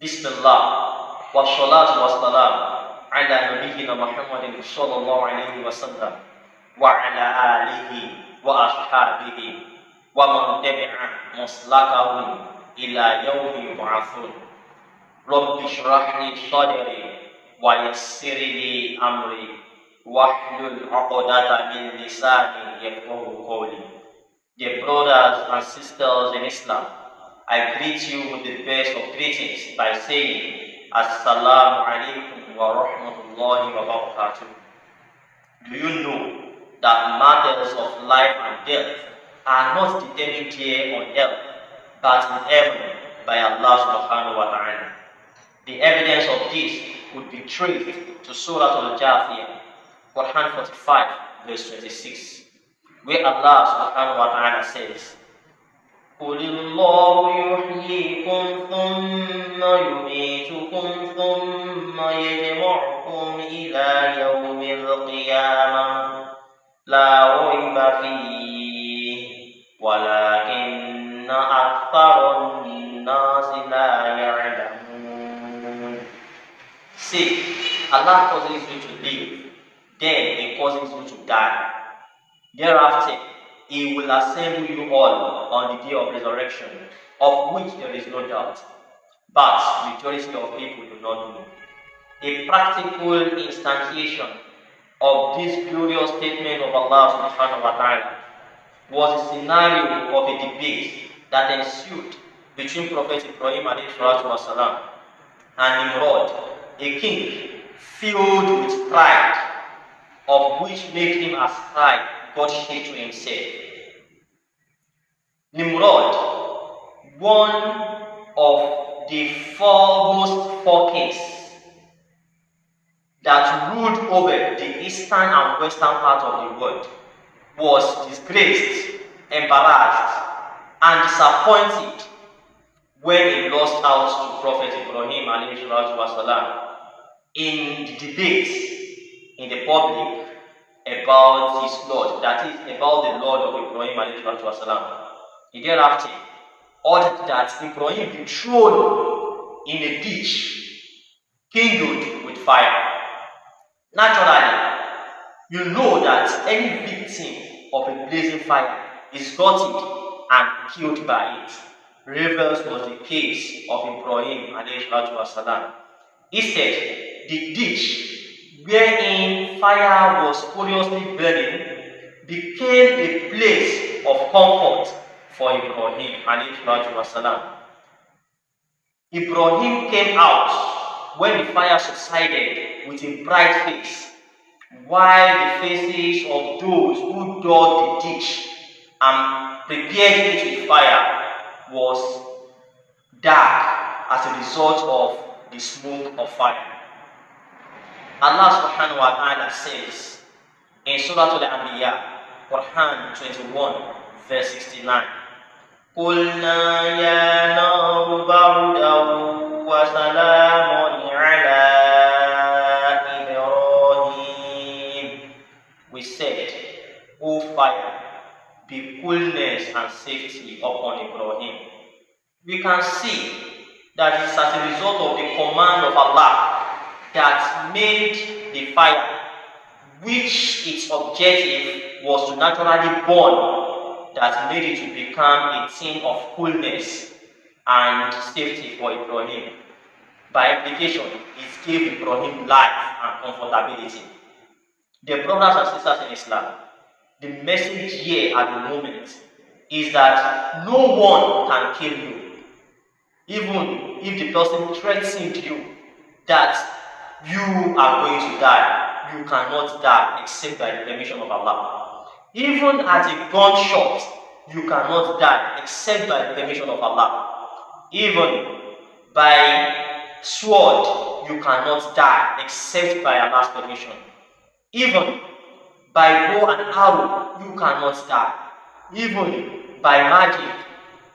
Bismillah wa salatu wa salam ala nabiyyina Muhammadin sallallahu alaihi wasallam wa ala alihi wa ashabihi wa man tabi'a maslakahum ila yaumi yub'atsun. Rabbi shrah li sadri wa yassir li amri wahlul 'uqdatam min lisani yafqahu qawli. Dear brothers and sisters in Islam, I greet you with the best of greetings by saying Assalamu alaikum wa rahmatullahi wa barakatuh. Do you know that matters of life and death are not determined here on earth, but in heaven by Allah subhanahu wa ta'ala? The evidence of this would be traced to Surah Al-Jathiyah, Quran 45, verse 26, where Allah subhanahu wa ta'ala says, قل الله يحييكم ثم يميتكم ثم يجمعكم إلى يوم القيامة لا ريب فيه ولكن أكثر الناس لا يعلمون. Say, Allah causes you to live, then He causes you to die. Thereafter, He will assemble you all on the day of resurrection, of which there is no doubt, but majority of people do not know. A practical instantiation of this glorious statement of Allah subhanahu wa ta'ala was a scenario of a debate that ensued between Prophet Ibrahim والسلام, and Nimrod, a king filled with pride, of which made him ascribe Godship to himself. Nimrod, one of the foremost four kings that ruled over the eastern and western part of the world, was disgraced, embarrassed, and disappointed when he lost out to Prophet Ibrahim والسلام, in the debates in the public about his Lord, that is, about the Lord of Ibrahim والسلام. He thereafter ordered that Ibrahim be thrown in a ditch kindled with fire. Naturally, you know that any victim of a blazing fire is gutted and killed by it. Reverse was the case of Ibrahim والسلام. Instead, the ditch wherein fire was furiously burning became a place of comfort for Ibrahim والسلام. Ibrahim came out when the fire subsided with a bright face, while the faces of those who dug the ditch and prepared it with fire was dark as a result of the smoke of fire. Allah subhanahu wa ta'ala says in Surah Al-Anbiya, Quran 21, verse 69, قُلْنَا يَا نَارُ بَرْدًا وَسَلَامٌ عَلَىٰ إِبْرَاهِيمَ. We said, O fire, be coolness and safety upon Ibrahim. We can see that it's as a result of the command of Allah that made the fire, which its objective was to naturally burn, that made it to become a thing of coolness and safety for Ibrahim. By implication, it gave Ibrahim life and comfortability. Dear brothers and sisters in Islam, the message here at the moment is that no one can kill you, even if the person threatens you that you are going to die. You cannot die except by the permission of Allah. Even at a gunshot, you cannot die except by the permission of Allah. Even by sword, you cannot die except by Allah's permission. Even by bow and arrow, you cannot die. Even by magic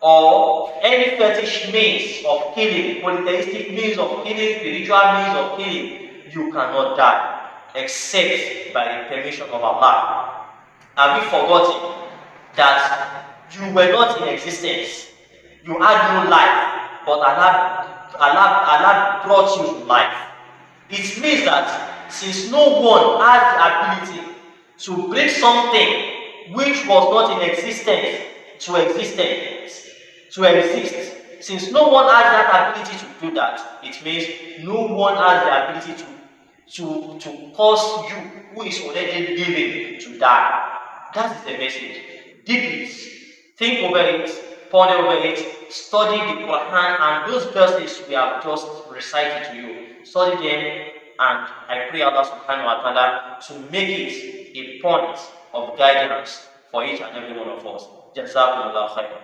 or any fetish means of killing, polytheistic means of killing, spiritual means of killing, you cannot die except by the permission of Allah. Have you forgotten that you were not in existence? You had no life, but Allah Allah brought you to life. It means that since no one has the ability to bring something which was not in existence to exist, since no one has that ability to do that, it means no one has the ability to cause you who is already living to die. That is the message. Deep it, think over it, ponder over it, study the Quran and those verses we have just recited to you. Study them, and I pray Allah subhanahu wa ta'ala to make it a point of guidance for each and every one of us. Jazakumullah khair.